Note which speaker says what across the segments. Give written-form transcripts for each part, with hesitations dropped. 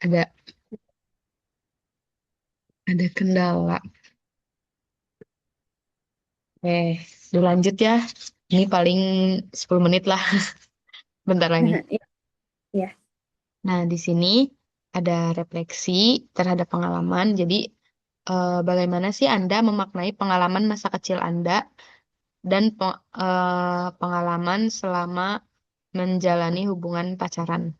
Speaker 1: ada ada kendala. Dilanjut ya. Ini paling 10 menit lah, bentar lagi.
Speaker 2: Iya, iya.
Speaker 1: Nah, di sini ada refleksi terhadap pengalaman. Jadi, bagaimana sih Anda memaknai pengalaman masa kecil Anda dan pengalaman selama menjalani hubungan pacaran?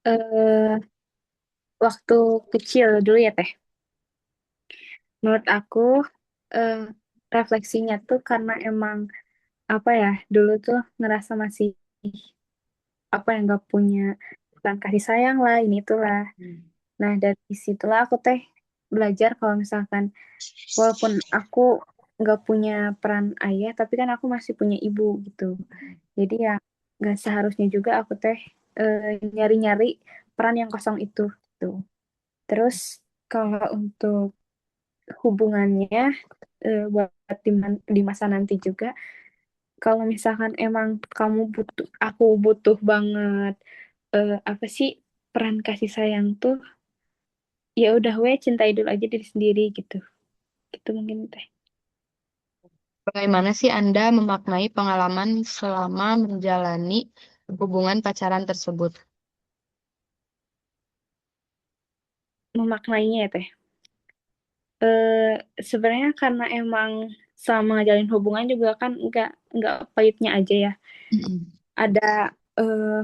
Speaker 2: Eh, Waktu kecil dulu ya Teh. Menurut aku eh, refleksinya tuh karena emang apa ya dulu tuh ngerasa masih apa yang gak punya peran kasih sayang lah ini tuh lah. Nah dari situlah aku Teh belajar kalau misalkan walaupun aku nggak punya peran ayah tapi kan aku masih punya ibu gitu. Jadi ya nggak seharusnya juga aku Teh nyari-nyari peran yang kosong itu gitu. Terus kalau untuk hubungannya buat di masa nanti juga, kalau misalkan emang kamu butuh, aku butuh banget apa sih peran kasih sayang tuh, ya udah weh cintai dulu aja diri sendiri gitu. Gitu mungkin teh.
Speaker 1: Bagaimana sih Anda memaknai pengalaman selama menjalani hubungan pacaran tersebut?
Speaker 2: Memaknainya ya teh. Sebenarnya karena emang sama jalin hubungan juga kan nggak pahitnya aja ya.
Speaker 1: Mm-mm.
Speaker 2: Ada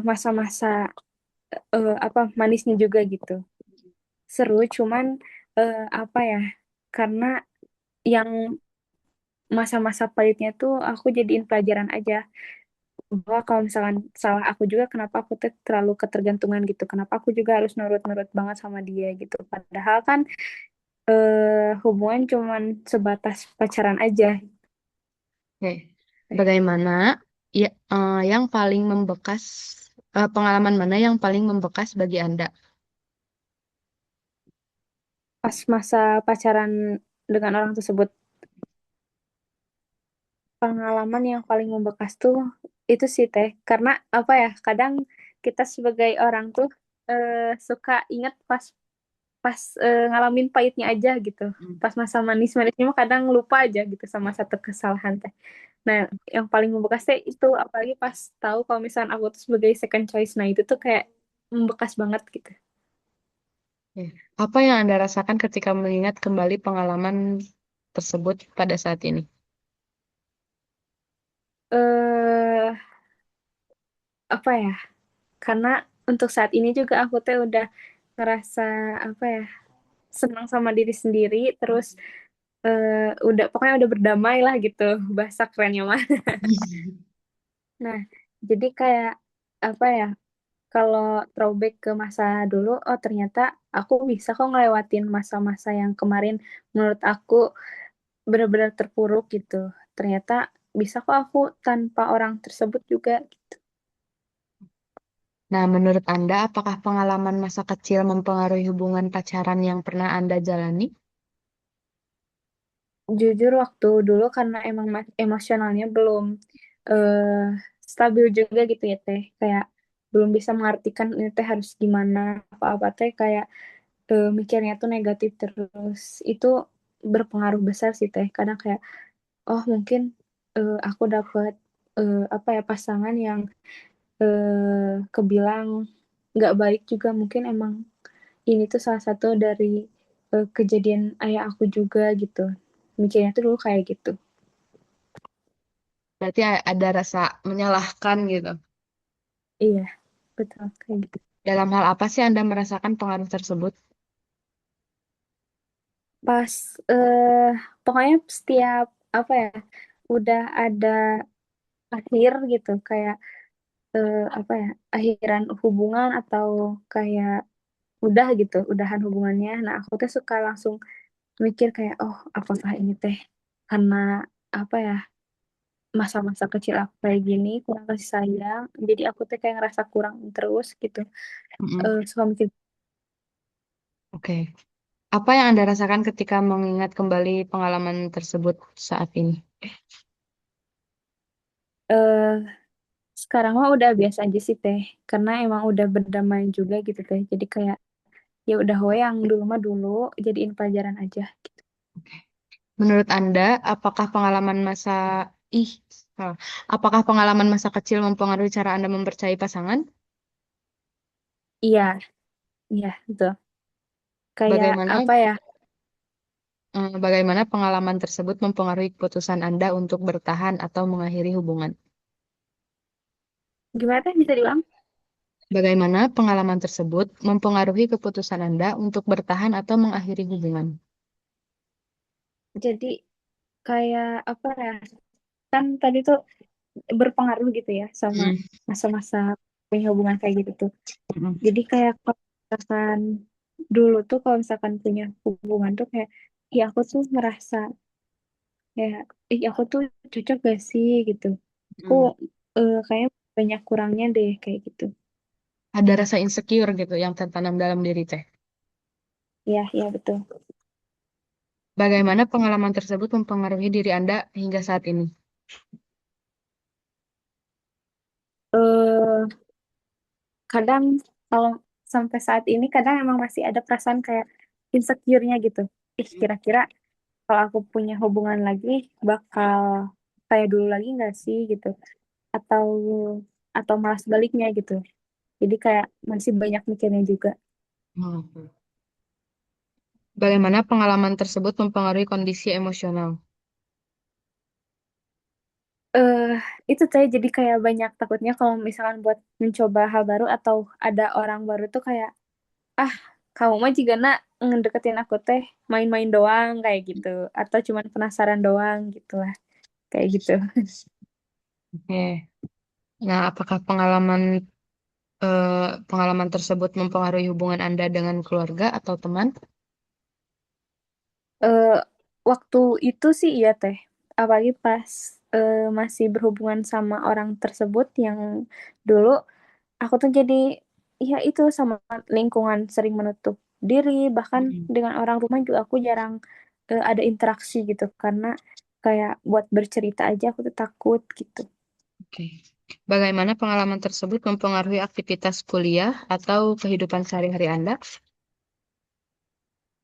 Speaker 2: masa-masa apa manisnya juga gitu. Seru cuman apa ya karena yang masa-masa pahitnya tuh aku jadiin pelajaran aja bahwa kalau misalkan salah aku juga kenapa aku tuh terlalu ketergantungan gitu kenapa aku juga harus nurut-nurut banget sama dia gitu padahal kan hubungan cuman sebatas pacaran aja.
Speaker 1: Oke. Bagaimana yang paling membekas, pengalaman mana yang paling membekas bagi Anda?
Speaker 2: Pas masa pacaran dengan orang tersebut pengalaman yang paling membekas tuh itu sih teh karena apa ya kadang kita sebagai orang tuh suka ingat pas pas ngalamin pahitnya aja gitu. Pas masa manis-manisnya mah kadang lupa aja gitu sama satu kesalahan teh. Nah, yang paling membekas teh itu apalagi pas tahu kalau misalnya aku tuh sebagai second choice. Nah, itu tuh kayak membekas banget gitu.
Speaker 1: Oke. Apa yang Anda rasakan ketika mengingat kembali pengalaman tersebut pada saat ini?
Speaker 2: Eh, apa ya? Karena untuk saat ini juga aku tuh udah ngerasa apa ya? Senang sama diri sendiri terus udah pokoknya udah berdamai lah gitu bahasa kerennya mah. Nah, jadi kayak apa ya? Kalau throwback ke masa dulu, oh ternyata aku bisa kok ngelewatin masa-masa yang kemarin menurut aku benar-benar terpuruk gitu. Ternyata bisa kok aku tanpa orang tersebut juga.
Speaker 1: Nah, menurut Anda, apakah pengalaman masa kecil mempengaruhi hubungan pacaran yang pernah Anda jalani?
Speaker 2: Jujur waktu dulu karena emang emosionalnya belum eh, stabil juga gitu ya teh. Kayak belum bisa mengartikan ini teh harus gimana apa-apa teh kayak mikirnya tuh negatif terus. Itu berpengaruh besar sih teh. Kadang kayak oh mungkin aku dapat apa ya pasangan yang kebilang nggak baik juga mungkin emang ini tuh salah satu dari kejadian ayah aku juga gitu mikirnya tuh dulu kayak gitu.
Speaker 1: Berarti ada rasa menyalahkan gitu.
Speaker 2: Iya betul kayak gitu
Speaker 1: Dalam hal apa sih Anda merasakan pengaruh tersebut?
Speaker 2: pas pokoknya setiap apa ya udah ada akhir gitu kayak apa ya akhiran hubungan atau kayak udah gitu udahan hubungannya nah aku tuh suka langsung mikir kayak oh apakah ini teh karena apa ya masa-masa kecil aku kayak gini kurang kasih sayang jadi aku tuh kayak ngerasa kurang terus gitu.
Speaker 1: Mm-mm.
Speaker 2: Suka mikir
Speaker 1: Oke. Apa yang Anda rasakan ketika mengingat kembali pengalaman tersebut saat ini?
Speaker 2: eh sekarang mah udah biasa aja sih teh, karena emang udah berdamai juga gitu teh. Jadi kayak ya udah we yang dulu mah dulu, jadiin pelajaran aja.
Speaker 1: Menurut Anda, ih, salah. Apakah pengalaman masa kecil mempengaruhi cara Anda mempercayai pasangan?
Speaker 2: Iya, iya betul. Kayak
Speaker 1: Bagaimana
Speaker 2: apa ya?
Speaker 1: bagaimana pengalaman tersebut mempengaruhi keputusan Anda untuk bertahan atau mengakhiri hubungan?
Speaker 2: Gimana teh bisa diulang?
Speaker 1: Bagaimana pengalaman tersebut mempengaruhi keputusan Anda untuk bertahan atau mengakhiri hubungan?
Speaker 2: Jadi kayak apa ya? Kan tadi tuh berpengaruh gitu ya sama
Speaker 1: Mm,
Speaker 2: masa-masa punya hubungan kayak gitu tuh.
Speaker 1: mm,
Speaker 2: Jadi kayak kalau misalkan dulu tuh kalau misalkan punya hubungan tuh kayak ya aku tuh merasa kayak aku tuh cocok gak sih gitu. Aku
Speaker 1: mm.
Speaker 2: kayaknya banyak kurangnya deh kayak gitu.
Speaker 1: Ada rasa insecure gitu yang tertanam dalam diri teh.
Speaker 2: Ya, ya betul.
Speaker 1: Bagaimana pengalaman tersebut mempengaruhi diri Anda hingga saat ini?
Speaker 2: eh Kadang kalau sampai saat ini kadang emang masih ada perasaan kayak insecure-nya gitu. Ih, kira-kira kalau aku punya hubungan lagi bakal kayak dulu lagi nggak sih gitu, atau malah sebaliknya gitu. Jadi kayak masih banyak mikirnya juga.
Speaker 1: Hmm. Bagaimana pengalaman tersebut mempengaruhi kondisi emosional?
Speaker 2: eh itu saya jadi kayak banyak takutnya kalau misalkan buat mencoba hal baru atau ada orang baru tuh kayak ah, kamu mah juga nak ngedeketin aku teh main-main doang kayak gitu, atau cuman penasaran doang gitu lah, kayak gitu.
Speaker 1: Oke. Nah, apakah pengalaman tersebut mempengaruhi hubungan Anda dengan keluarga atau teman?
Speaker 2: eh Waktu itu sih iya teh, apalagi pas masih berhubungan sama orang tersebut yang dulu, aku tuh jadi ya itu sama lingkungan sering menutup diri, bahkan
Speaker 1: Mm-mm.
Speaker 2: dengan orang rumah juga aku jarang ada interaksi gitu karena kayak buat bercerita aja aku tuh takut gitu.
Speaker 1: Oke. Bagaimana pengalaman tersebut mempengaruhi aktivitas kuliah atau kehidupan sehari-hari Anda?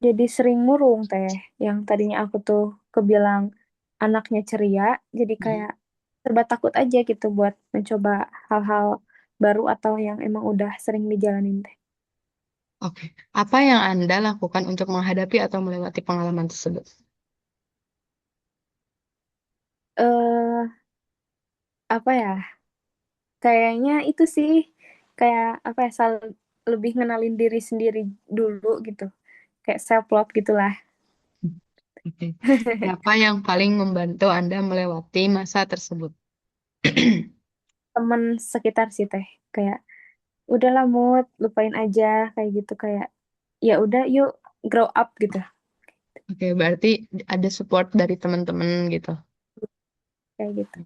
Speaker 2: Jadi sering murung teh, yang tadinya aku tuh kebilang anaknya ceria, jadi
Speaker 1: Mm.
Speaker 2: kayak serba takut aja gitu buat mencoba hal-hal baru atau yang emang udah sering dijalanin teh.
Speaker 1: Oke. Apa yang Anda lakukan untuk menghadapi atau melewati pengalaman tersebut?
Speaker 2: eh Apa ya? Kayaknya itu sih kayak apa ya? Lebih ngenalin diri sendiri dulu gitu, kayak self love gitulah.
Speaker 1: Oke. Siapa yang paling membantu Anda melewati masa tersebut?
Speaker 2: Temen sekitar sih teh, kayak udahlah mood lupain aja kayak gitu, kayak ya udah yuk grow up gitu,
Speaker 1: Oke, berarti ada support dari teman-teman gitu.
Speaker 2: kayak gitu.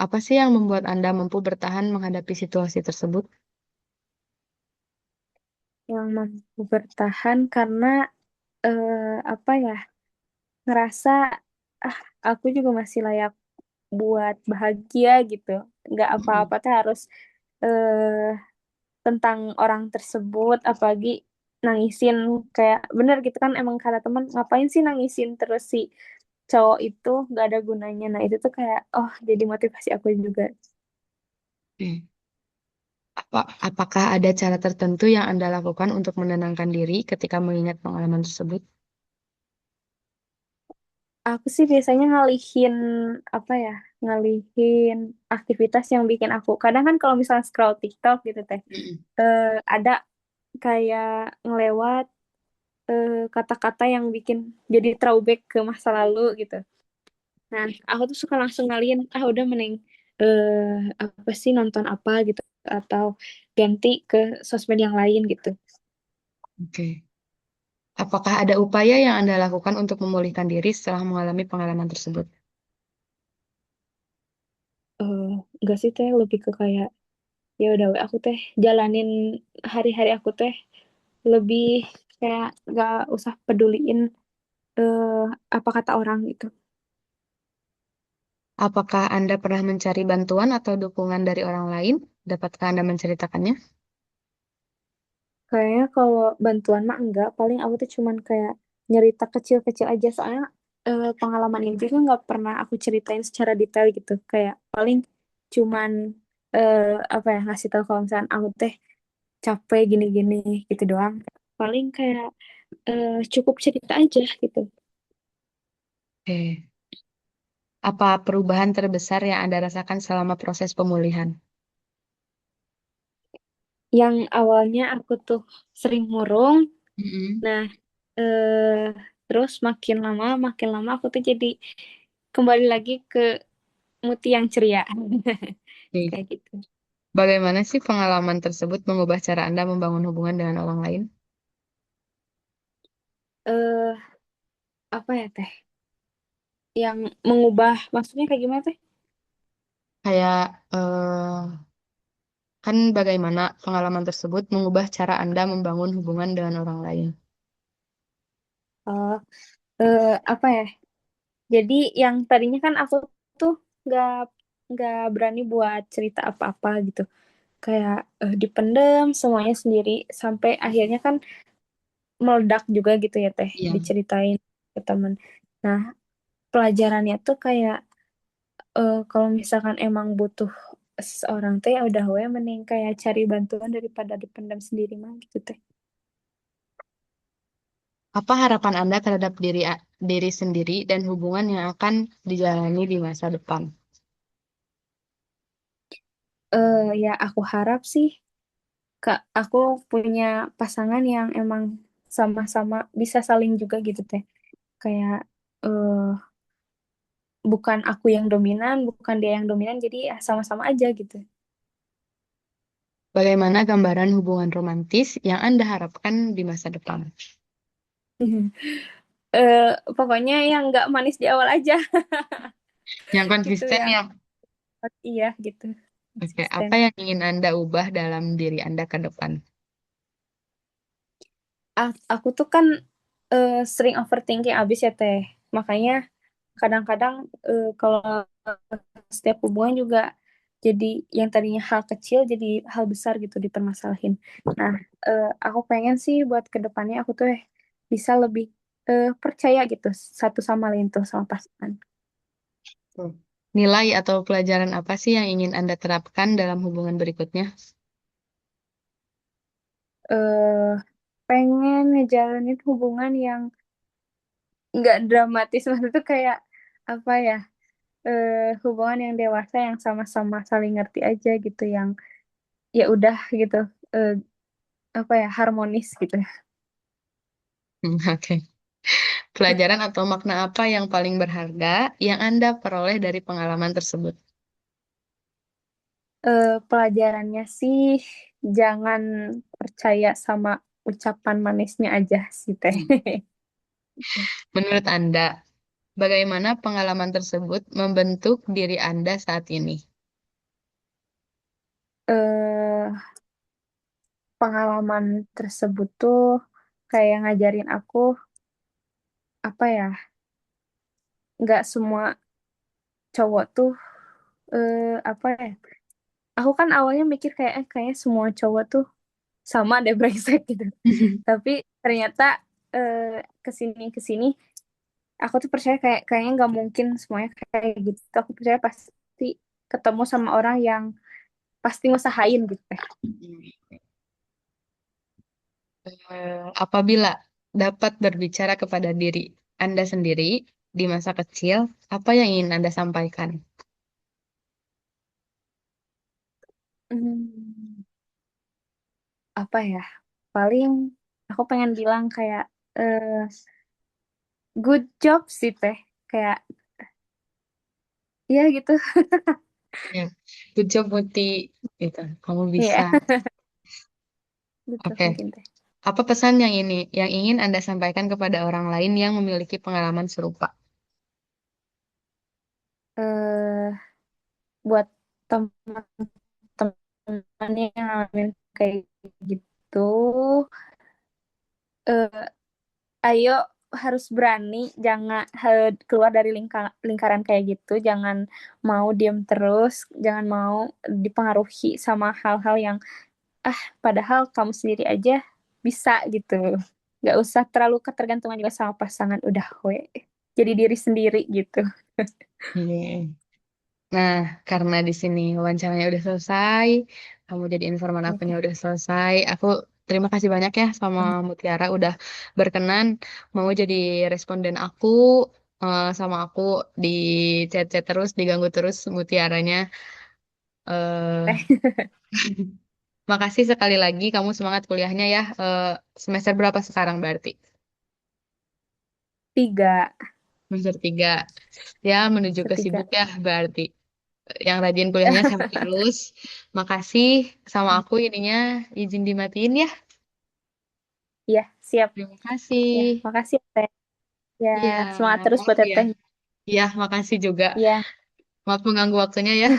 Speaker 1: Apa sih yang membuat Anda mampu bertahan menghadapi situasi tersebut?
Speaker 2: Yang mampu bertahan karena apa ya, ngerasa ah aku juga masih layak buat bahagia gitu, nggak
Speaker 1: Mm.
Speaker 2: apa-apa tuh harus eh tentang orang tersebut, apalagi nangisin, kayak bener gitu kan, emang kata teman ngapain sih nangisin terus si cowok itu nggak ada gunanya. Nah itu tuh kayak oh jadi motivasi aku juga.
Speaker 1: Oke. Apakah ada cara tertentu yang Anda lakukan untuk menenangkan diri ketika mengingat pengalaman tersebut?
Speaker 2: Aku sih biasanya ngalihin apa ya, ngalihin aktivitas yang bikin aku kadang kan kalau misalnya scroll TikTok gitu teh,
Speaker 1: Mm.
Speaker 2: eh, ada kayak ngelewat kata-kata yang bikin jadi throwback ke masa lalu gitu. Nah, aku tuh suka langsung ngalihin, ah udah mending apa sih, nonton apa gitu atau ganti ke sosmed yang lain gitu.
Speaker 1: Oke. Apakah ada upaya yang Anda lakukan untuk memulihkan diri setelah mengalami pengalaman tersebut?
Speaker 2: Eh Enggak sih teh, lebih ke kayak ya udah we, aku teh jalanin hari-hari aku teh, lebih kayak gak usah peduliin eh apa kata orang gitu.
Speaker 1: Apakah Anda pernah mencari bantuan atau dukungan dari orang lain? Dapatkah Anda menceritakannya?
Speaker 2: Kayaknya kalau bantuan mah enggak, paling aku tuh cuman kayak nyerita kecil-kecil aja, soalnya pengalaman ini tuh nggak pernah aku ceritain secara detail gitu, kayak paling cuman eh, apa ya, ngasih tahu kalau misalnya aku teh capek gini-gini gitu doang. Paling kayak cukup cerita aja gitu.
Speaker 1: Oke. Apa perubahan terbesar yang Anda rasakan selama proses pemulihan?
Speaker 2: Yang awalnya aku tuh sering murung,
Speaker 1: Mm-mm.
Speaker 2: nah terus makin lama aku tuh jadi kembali lagi ke Muti yang ceria.
Speaker 1: Oke.
Speaker 2: Kayak gitu.
Speaker 1: Bagaimana sih pengalaman tersebut mengubah cara Anda membangun hubungan dengan orang lain?
Speaker 2: eh Apa ya teh? Yang mengubah maksudnya kayak gimana teh?
Speaker 1: Kayak, kan bagaimana pengalaman tersebut mengubah cara Anda membangun hubungan dengan orang lain?
Speaker 2: Oh, apa ya? Jadi yang tadinya kan aku tuh nggak nggak berani buat cerita apa-apa gitu. Kayak dipendem semuanya sendiri sampai akhirnya kan meledak juga gitu ya teh,
Speaker 1: Iya.
Speaker 2: diceritain ke temen. Nah, pelajarannya tuh kayak kalau misalkan emang butuh seseorang teh ya udah we mending kayak cari bantuan daripada dipendam sendiri mah gitu teh.
Speaker 1: Apa harapan Anda terhadap diri sendiri dan hubungan yang akan dijalani di masa depan?
Speaker 2: Ya aku harap sih Kak, aku punya pasangan yang emang sama-sama bisa saling juga gitu teh. Kayak eh bukan aku yang dominan, bukan dia yang dominan, jadi ya sama-sama aja gitu.
Speaker 1: Bagaimana gambaran hubungan romantis yang Anda harapkan di masa depan?
Speaker 2: Pokoknya yang nggak manis di awal aja
Speaker 1: Yang
Speaker 2: gitu
Speaker 1: konsisten
Speaker 2: ya.
Speaker 1: ya.
Speaker 2: Iya gitu.
Speaker 1: Oke,
Speaker 2: Konsisten.
Speaker 1: apa yang ingin Anda ubah dalam diri Anda ke depan?
Speaker 2: Aku tuh kan sering overthinking abis ya teh. Makanya kadang-kadang kalau setiap hubungan juga jadi yang tadinya hal kecil jadi hal besar gitu dipermasalahin. Nah, aku pengen sih buat kedepannya aku tuh bisa lebih percaya gitu satu sama lain tuh sama pasangan.
Speaker 1: Hmm. Nilai atau pelajaran apa sih yang ingin Anda terapkan dalam hubungan berikutnya?
Speaker 2: eh Pengen ngejalanin hubungan yang nggak dramatis, maksudnya tuh kayak apa ya, hubungan yang dewasa yang sama-sama saling ngerti aja gitu, yang ya udah gitu, eh, apa ya, harmonis gitu.
Speaker 1: Oke. Pelajaran atau makna apa yang paling berharga yang Anda peroleh dari pengalaman tersebut?
Speaker 2: Pelajarannya sih jangan percaya sama ucapan manisnya aja sih teh.
Speaker 1: Hmm. Menurut Anda, bagaimana pengalaman tersebut membentuk diri Anda saat ini?
Speaker 2: eh Pengalaman tersebut tuh kayak ngajarin aku apa ya, nggak semua cowok tuh apa ya, aku kan awalnya mikir kayak kayaknya semua cowok tuh sama deh brengsek gitu, tapi ternyata eh, kesini kesini aku tuh percaya kayak kayaknya nggak mungkin semuanya kayak gitu. Aku percaya pasti ketemu sama orang yang pasti ngusahain gitu teh.
Speaker 1: Apabila dapat berbicara kepada diri Anda sendiri di masa kecil, apa yang ingin Anda sampaikan?
Speaker 2: Hmm, Apa ya, paling aku pengen bilang kayak eh, good job sih teh, kayak iya gitu.
Speaker 1: Ya, good job Muti. Gitu. Kamu bisa.
Speaker 2: Iya gitu
Speaker 1: Oke.
Speaker 2: mungkin teh.
Speaker 1: Apa pesan yang ingin Anda sampaikan kepada orang lain yang memiliki pengalaman serupa?
Speaker 2: eh Buat teman-teman yang ngalamin kayak gitu, eh ayo harus berani, jangan keluar dari lingkaran kayak gitu, jangan mau diam terus, jangan mau dipengaruhi sama hal-hal yang padahal kamu sendiri aja bisa gitu. Nggak usah terlalu ketergantungan juga sama pasangan, udah we. Jadi diri sendiri gitu.
Speaker 1: Iya. Nah, karena di sini wawancaranya udah selesai, kamu jadi informan akunya
Speaker 2: Oke.
Speaker 1: udah selesai. Aku terima kasih banyak ya sama Mutiara udah berkenan mau jadi responden aku sama aku di chat-chat terus, diganggu terus Mutiaranya. eh Makasih sekali lagi, kamu semangat kuliahnya ya. Semester berapa sekarang berarti?
Speaker 2: 3.
Speaker 1: Semester 3. Ya, menuju ke
Speaker 2: Ketiga.
Speaker 1: sibuk ya berarti. Yang rajin kuliahnya sampai lulus. Makasih sama aku ininya izin dimatiin ya.
Speaker 2: Iya, siap.
Speaker 1: Terima kasih.
Speaker 2: Ya, makasih ya, Teh. Ya,
Speaker 1: Iya,
Speaker 2: semangat terus
Speaker 1: maaf
Speaker 2: buat
Speaker 1: ya.
Speaker 2: Teteh.
Speaker 1: Iya, makasih juga.
Speaker 2: Iya,
Speaker 1: Maaf mengganggu waktunya ya.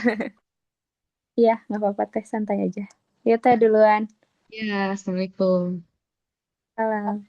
Speaker 2: iya, nggak apa-apa Teh, santai aja. Ya, Teh duluan.
Speaker 1: Iya, Assalamualaikum.
Speaker 2: Salam.